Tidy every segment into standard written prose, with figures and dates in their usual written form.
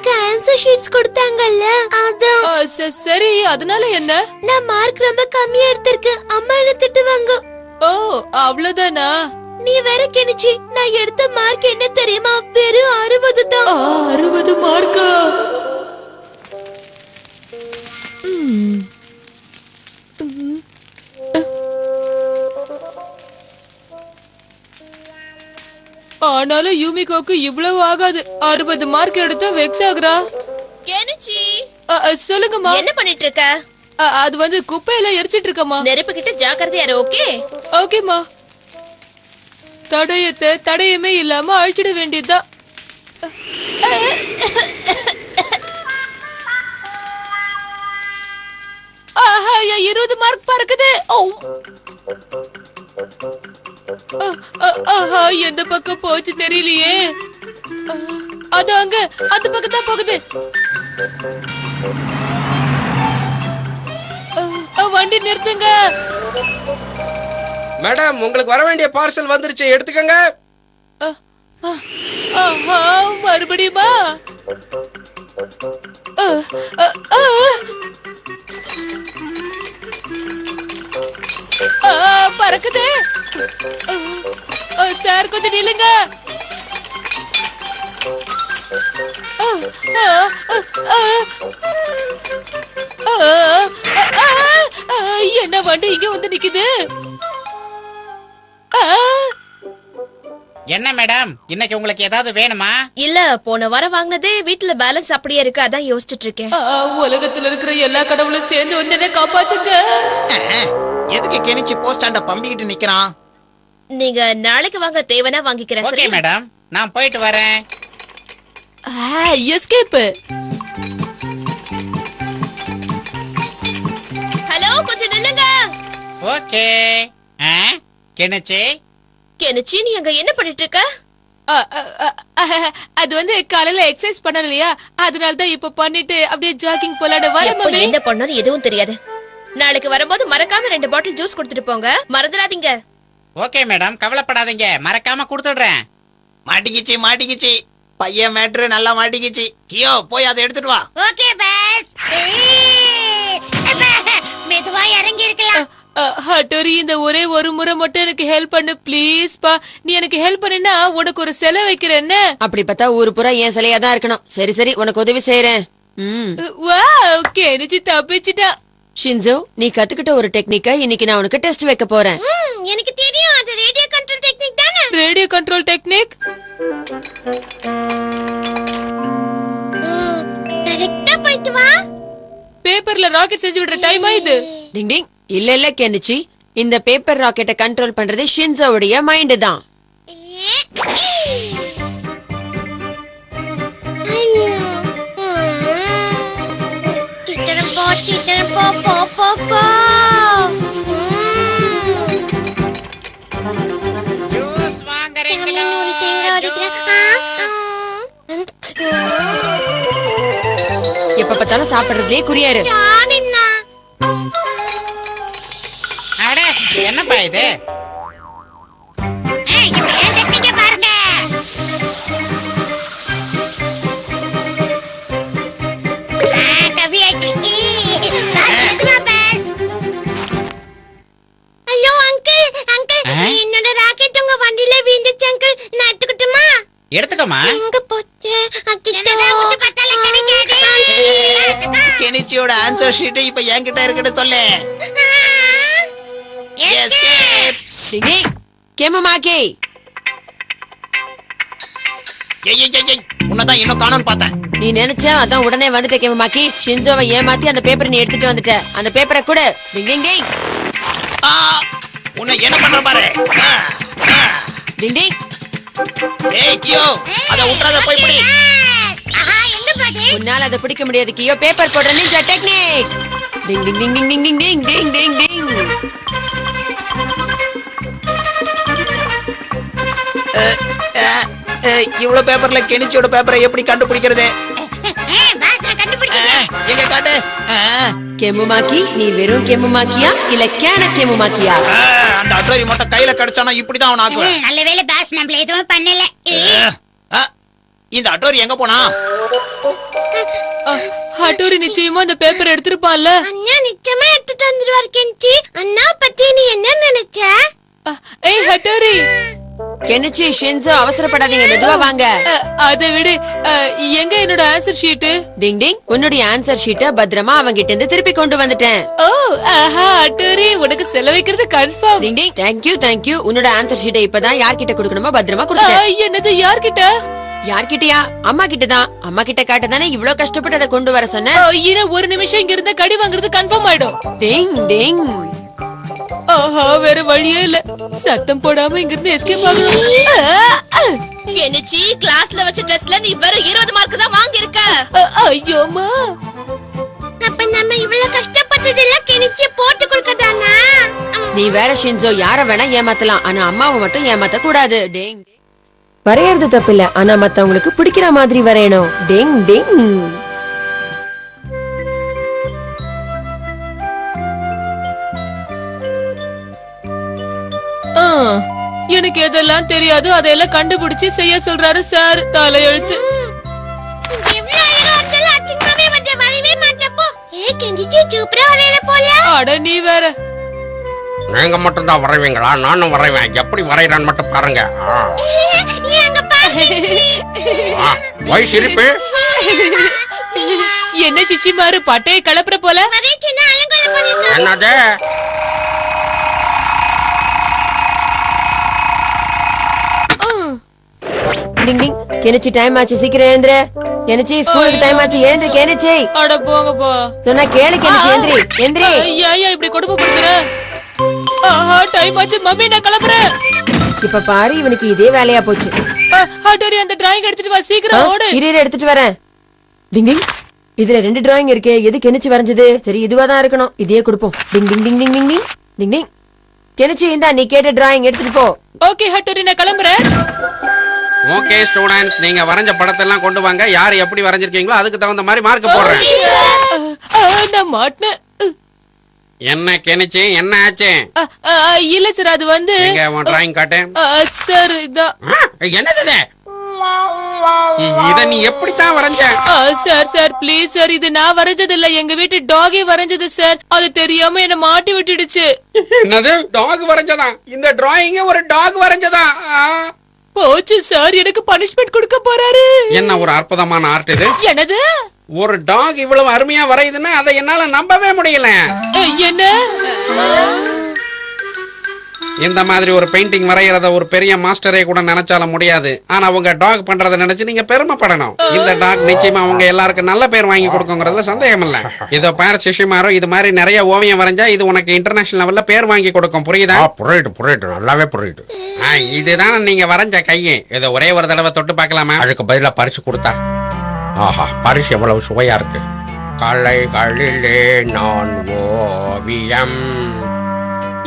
எனக்கு answer sheets கொடுத்தாங்கல்ல அதான். சரி, அதனால என்ன? நான் மார்க் ரொம்ப கம்மியா எடுத்திருக்கேன். அம்மா என்ன திட்டுவாங்க. ஓ, அவ்வளவுதானா? நீ வேற கெனிச்சி, நான் எடுத்த மார்க் என்ன தெரியுமா? வெறும் 60 தான். 60 மார்க்கா? ஆனாலும் யூமிகோக்கு இவ்வளவு ஆகாது. 60 மார்க் எடுத்தா வெக்ஸ் ஆகுறா. கெனிச்சி, சொல்லுங்கம்மா. என்ன பண்ணிட்டு இருக்க? அது வந்து குப்பையில எரிச்சிட்டு இருக்கமா. நெருப்பு கிட்ட ஜாக்கிரதையா இரு. ஓகே ஓகேமா. தடயமே இல்லாம அழிச்சிட வேண்டியதுதான். 20 மார்க் பறக்குது. எந்த பக்கம் போச்சு தெரியலையே. அது அங்க அந்த பக்கம் தான் போகுது. வண்டி நிறுத்துங்க. மேடம், உங்களுக்கு வர வேண்டிய பார்சல் வந்துருச்சு, எடுத்துக்கங்க. மறுபடியுமா? பறக்குது. சார் கொஞ்சம் நில்லுங்க. என்ன வண்டி இங்க வந்து நிக்குது? என்ன மேடம், இன்னைக்கு உங்களுக்கு ஏதாவது வேணுமா? இல்ல, போன வாரம் வாங்கினதே வீட்டுல பேலன்ஸ் அப்படியே இருக்கு. அதான் யோசிச்சுட்டு இருக்கேன். உலகத்துல இருக்கிற எல்லா கடவுளும் சேர்ந்து வந்து என்ன காப்பாத்துங்க. எதுக்கு கெனிச்சி போஸ்டாண்ட பம்பிக்கிட்டு நிக்கிறான்? நீங்க நாளைக்கு வாங்க, தேவனா வாங்கிக்கிறேன். ஓகே மேடம், நான் போயிட்டு வரேன். எஸ்கேப். ஹலோ, கொஞ்சம் நில்லுங்க. ஓகே. கெனிச்சி, கெனிச்சி, நீ அங்க என்ன பண்ணிட்டு இருக்க? அது வந்து காலையில எக்ஸசைஸ் பண்ணலையா, அதனாலதான் இப்ப பண்ணிட்டு அப்படியே ஜாகிங் போலான்னு வர. எப்ப என்ன பண்ணாலும் எதுவும் தெரியாது. நாளைக்கு வரும்போது மறக்காம 2 பாட்டில் ஜூஸ் கொடுத்துட்டு போங்க, மறந்துடாதீங்க. ஓகே மேடம், கவலைப்படாதீங்க, மறக்காம கொடுத்துடுறேன். மாட்டிக்கிச்சு பையன் மேட்ரு நல்லா மாட்டிக்கிச்சு. கியோ, போய் அதை எடுத்துட்டு வா. Okay boss. மெதுவா இறங்கி இருக்கலாம். ஹட்டோரி, இந்த ஒரே ஒரு முறை மட்டும் எனக்கு ஹெல்ப் பண்ணு ப்ளீஸ் பா. நீ எனக்கு ஹெல்ப் பண்ணா உனக்கு ஒரு சிலை வைக்கிறேன். அப்படி பார்த்தா ஊரு பூரா என் சிலையா தான் இருக்கணும். சரி சரி, உனக்கு உதவி செய்யறேன். Wow, Kenichi தப்பிச்சிட்டா. ஷின்சோ, நீ கத்துக்கிட்ட ஒரு டெக்னிக்கை இன்னைக்கு நான் உனக்கு டெஸ்ட் வைக்க போறேன். எனக்கு தெரியும், அது ரேடியோ கண்ட்ரோல் டெக்னிக் தானே? Radio control technique? கரெக்ட்டா போயிட்டு வா. பேப்பர்ல ராக்கெட் செஞ்சு விடுற டைமா இது? டிங் டிங். இல்ல கெனிச்சி, இந்த பேப்பர் ராக்கெட்டை கண்ட்ரோல் பண்றது ஷின்சோவுடைய மைண்ட் தான். ஜூஸ் வாங்குறீங்களா? எப்ப பார்த்தாலும் சாப்பிடுறதுலயே குறியாரு. அட, என்னப்பா இது? பாருங்க. ஹலோ அங்கிள், என்னோட ராக்கெட் உங்க வண்டியில விழுந்துச்சு அங்கிள், நான் எடுத்துக்கட்டுமா? எடுத்துக்கோமா. எங்க போச்சு? கெனிச்சியோட ஆன்சர் ஷீட் இப்ப என்கிட்ட இருக்குன்னு சொல்லு. டிங் டிங். கேமமாக்கி, உன்னதான் இன்னும் காணோன்னு பார்த்தேன். நீ நினைச்ச அதான் உடனே வந்துட்ட. கேமமாக்கி, ஷின்சோவை ஏமாத்தி அந்த பேப்பரை நீ எடுத்துட்டு வந்துட்ட. அந்த பேப்பரை கூட. டிங் டிங் டிங். உன்னை என்ன பண்ற பாரு. டிங் டிங். ஏய் கியோ, அத உட்றாத, போய் பிடி. உன்னால அதை பிடிக்க முடியாது கியோ. பேப்பர் போடுற நிஞ்சா டெக்னிக். டிங் டிங் டிங் டிங் டிங் டிங் டிங் டிங் டிங். இவ்வளவு பேப்பர்ல கெனிச்சியோட பேப்பரை எப்படி கண்டுபிடிக்கிறது? எங்க காட்டு. கெமுமாக்கி, நீ வெறும் கெமுமாக்கியா இல்ல கேன கெமுமாக்கியா? அந்த அட்ரரி மட்டும் கையில கிடைச்சானா இப்படிதான் அவன் ஆக்குவேன். நல்ல வேளை பாஸ், நம்மள எதுவும் பண்ணல. இந்த அட்டோரி எங்க போனா? ஹட்டோரி நிச்சயமா அந்த பேப்பர் எடுத்திருப்பான்ல. அண்ணா நிச்சயமா எடுத்துட்டு வந்துருவாரு கெஞ்சி. அண்ணா பத்தி நீ என்ன நினைச்ச? ஏய் ஹட்டோரி, கெனிச்சி ஷின்சோ அவசரப்படாதீங்க, மெதுவா வாங்க. அதை விடு. எங்க என்னோட ஆன்சர் ஷீட்? டிங் டிங், உன்னுடைய ஆன்சர் ஷீட்டை பத்திரமா அவங்கிட்ட இருந்து திருப்பி கொண்டு வந்துட்டேன். ஓ ஆஹா ஹட்டோரி, உனக்கு செல வைக்கிறது கன்ஃபார்ம். டிங் டிங், தேங்க்யூ தேங்க்யூ. உன்னோட ஆன்சர் ஷீட்டை இப்பதான் யார்கிட்ட கொடுக்கணுமோ பத்திரமா கொடுத்தேன். என்னது யார்கிட்ட? யார்கிட்டயா? அம்மா கிட்டதான். அம்மா கிட்ட காட்டதானே இவ்ளோ கஷ்டப்பட்டு அதை கொண்டு வர சொன்னேன். இன்னும் ஒரு நிமிஷம் இங்க இருந்தா கடி வாங்குறது கன்ஃபார்ம் ஆயிடும். டிங் டிங். ஆஹா, வேற வழியே இல்ல. சத்தம் போடாம இங்க இருந்து எஸ்கேப் ஆகணும். கெனிச்சி, கிளாஸ்ல வச்ச டெஸ்ட்ல நீ வெறும் 20 மார்க் தான் வாங்கியிருக்க. ஐயோமா, அப்ப நம்ம இவ்வளவு கஷ்டப்பட்டதெல்லாம் கெனிச்சி போட்டு கொடுக்கதானா? நீ வேற ஷின்சோ, யார வேணா ஏமாத்தலாம், ஆனா அம்மாவை மட்டும் ஏமாத்த கூடாது. டிங். வரையறது தப்பில்ல, ஆனா மத்தவங்களுக்கு பிடிக்கிற மாதிரி வரையணும். டிங் டிங். எனக்கு எதெல்லாம் தெரியாது அதையெல்லாம் கண்டுபிடிச்சு செய்ய சொல்றாரு சார். தலையெழுத்து. இவ்வளவு அழகா இருந்தாலும் அச்சிங்கமாவே வந்து வரவே மாட்டப்போ. கெஞ்சிச்சி சூப்பரா வரையற போல. அட நீ வேற. நீங்க மட்டும் தான் வரைவீங்களா? நானும் வரைவேன். எப்படி வரையறான்னு மட்டும் பாருங்க. எங்க பாரு. போய் சிரிப்பு. என்ன சிச்சி மாறு பட்டையை கலப்புற போல. வரைச்சுனா அலங்கோல பண்ணிட்டு. என்னது? டிங் டிங். கெனிச்சி டைம் ஆச்சு, சீக்கிரம் எழுந்துரு. கெனிச்சி ஸ்கூலுக்கு டைம் ஆச்சு, எழுந்துரு கெனிச்சி. அட போங்கப்பா. சொன்னா கேளு கெனிச்சி, எந்திரி எந்திரி. ஏன் இப்படி கொடுமைப்படுத்துற? ஆஹா, டைம் ஆச்சு மம்மி, நான் கிளம்புறேன். இப்ப பாரு, இவனுக்கு இதே வேலையா போச்சு. ஹட்டோரி, அந்த டிராயிங் எடுத்துட்டு வா, சீக்கிரம் ஓடு. இரு எடுத்துட்டு வரேன். டிங் டிங். இதுல 2 டிராயிங் இருக்கே, எது கெனிச்சி வரைஞ்சது? சரி, இதுவாதான் இருக்கணும். இதையே கொடுப்போம். டிங் டிங் டிங் டிங் டிங் டிங் டிங் டிங். கெனிச்சி, இந்தா நீ கேட்ட டிராயிங் எடுத்துட்டு போ. ஓகே ஹட்டோரி, நான் கிளம்புறேன். ஓகே ஸ்டூடண்ட்ஸ், நீங்க வரைஞ்ச படத்தெல்லாம் கொண்டு வாங்க. யார் எப்படி வரைஞ்சிருக்கீங்களோ அதுக்கு தகுந்த மாதிரி மார்க் போடுறேன். நான் மாட்டினேன். என்ன கெனிச்சி, என்ன ஆச்சு? இல்ல சார், அது வந்து நீங்க உன் டிராயிங் காட்டேன். சார் இதான். என்னது இது? இத நீ எப்படித்தான் வரைஞ்ச? சார் ப்ளீஸ் சார், இது நான் வரைஞ்சது இல்ல, எங்க வீட்டு டாகே வரைஞ்சது சார். அது தெரியாம என்ன மாட்டி விட்டுடுச்சு. என்னது? டாக் வரைஞ்சதா? இந்த டிராயிங்க ஒரு டாக் வரைஞ்சதா? போச்சு சார், எனக்கு பனிஷ்மெண்ட் கொடுக்க போறாரு. என்ன ஒரு அற்புதமான ஆர்ட் இது. என்னது? ஒரு டாக் இவ்வளவு அருமையா வரையுதுன்னா அதை என்னால நம்பவே முடியல. என்ன? இந்த மாதிரி ஒரு பெயிண்டிங் வரையறத ஒரு பெரிய மாஸ்டரே கூட நினைச்சாலும் முடியாது. ஆனா உங்க டாக் பண்றத நினைச்சு நீங்க பெருமைப்படணும். இந்த டாக் நிச்சயமா அவங்க எல்லாருக்கும் நல்ல பேர் வாங்கி கொடுக்குங்கிறதுல சந்தேகம் இல்ல. இதோ பேர் சிஷிமாரோ, இது மாதிரி நிறைய ஓவியம் வரைஞ்சா இது உனக்கு இன்டர்நேஷனல் லெவல்ல பேர் வாங்கி கொடுக்கும். புரியுதா? புரியுது, நல்லாவே புரியுது. இதுதான் நீங்க வரைஞ்ச கையே. இதை ஒரே ஒரு தடவை தொட்டு பார்க்கலாமா? அதுக்கு பதிலா பரிசு கொடுத்தா? ஆஹா, பரிசு எவ்வளவு சுவையா இருக்கு. கலைகளிலே நான் ஓவியம்.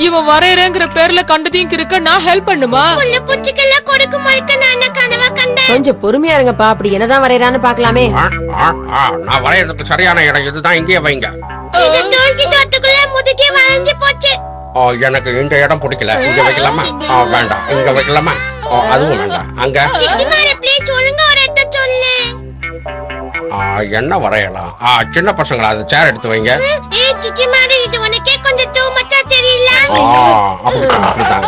இவன் வரையறேங்கிற பேர்ல கண்டதையும் இருக்க நான் ஹெல்ப் பண்ணுமா? உள்ள புச்சிக்கெல்லாம் கொடுக்கும் முழுக்க நான் கனவா கண்டேன். கொஞ்சம் பொறுமையா இருங்கப்பா, அப்படி என்னதான் வரையறான்னு பாக்கலாமே. நான் வரையறதுக்கு சரியான இடம் இதுதான், இங்கே வைங்க. இது தோல்சி தோட்டக்குள்ள முதுகே வளைஞ்சு போச்சு. எனக்கு இந்த இடம் பிடிக்கல. இங்க வைக்கலாமா? வேண்டாம். இங்க வைக்கலாமா? அதுவும் வேண்டாம். அங்க சிச்சிமாரே ப்ளீஸ் சொல்லுங்க, ஒரு இடத்த சொல்லு. என்ன வரையலாம்? சின்ன பசங்களா, அது சேர் எடுத்து வைங்க. சிச்சிமாரே, இது உனக்கே கொஞ்சம் டூ மச்சா தெரியல. அப்படிதான்.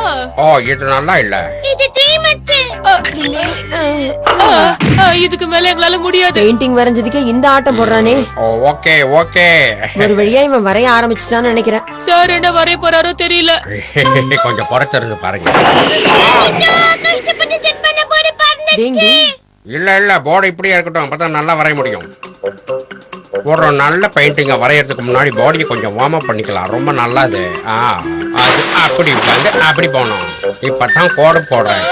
இது நல்லா இல்ல. இது த்ரீ மச்சு. இதுக்கு மேல எங்களால முடியாது. பெயிண்டிங் வரைஞ்சதுக்கே இந்த ஆட்டம் போடுறானே. Okay okay. ஒரு வழியா இவன் வரைய ஆரம்பிச்சிட்டான்னு நினைக்கிறேன். சார் என்ன வரைய போறாரோ தெரியல. கொஞ்சம் பொறுத்திருந்து பாருங்க. கஷ்டப்பட்டு செக் பண்ண போடு பாருங்க. இல்ல போர்டு இப்படியே இருக்கட்டும், அப்பதான் நல்லா வரைய முடியும். ஒரு நல்ல பெயிண்டிங்கை வரையறதுக்கு முன்னாடி பாடியை கொஞ்சம் வார்ம் அப் பண்ணிக்கலாம். ரொம்ப நல்லது. அது அப்படி வந்து அப்படி போகணும். இப்பதான் கோடு போடுறேன்.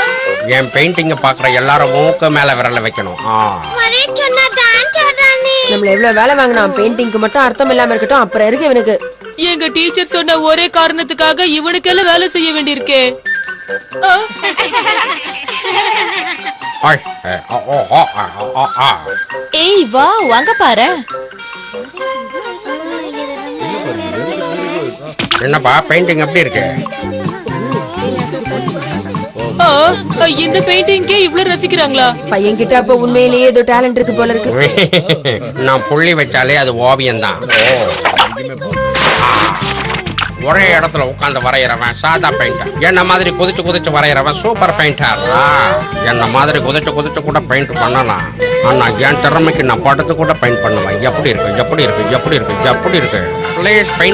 என் பெயிண்டிங்கை பாக்குற எல்லாரும் மூக்கு மேல விரல வைக்கணும். நம்மள எவ்வளவு வேலை வாங்கினா பெயிண்டிங்க்கு மட்டும் அர்த்தம் இல்லாம இருக்கட்டும், அப்புறம் இருக்கு இவனுக்கு. எங்க டீச்சர் சொன்ன ஒரே காரணத்துக்காக இவனுக்கெல்லாம் வேலை செய்ய வேண்டியிருக்கே. ஏய் வா, வாங்க பாரு. என்னப்பா பெயிண்டிங் எப்படி இருக்கு? இந்த பெயிண்டிங்கே இவ்ளோ ரசிக்கிறாங்களா? பையன் கிட்ட அப்ப உண்மையிலேயே ஏதோ டேலண்ட் இருக்கு போல இருக்கு. நான் புள்ளி வச்சாலே அது ஓவியம் தான். ஒரே இடத்துல உட்கார்ந்து வரைகிறவன் சாதா பெயிண்டர். என்ன மாதிரி குதிச்சு குதிச்சு வரைகிறவன் சூப்பர் பெயிண்டர். என்ன மாதிரி குதிச்சு குதிச்சு கூட பெயிண்ட் பண்ணலாம். ஆனா என் திறமைக்கு நான் படுத்து கூட பெயிண்ட் பண்ணுவேன். எப்படி இருக்கு எப்படி இருக்கு எப்படி இருக்கு எப்படி இருக்கு. Please paint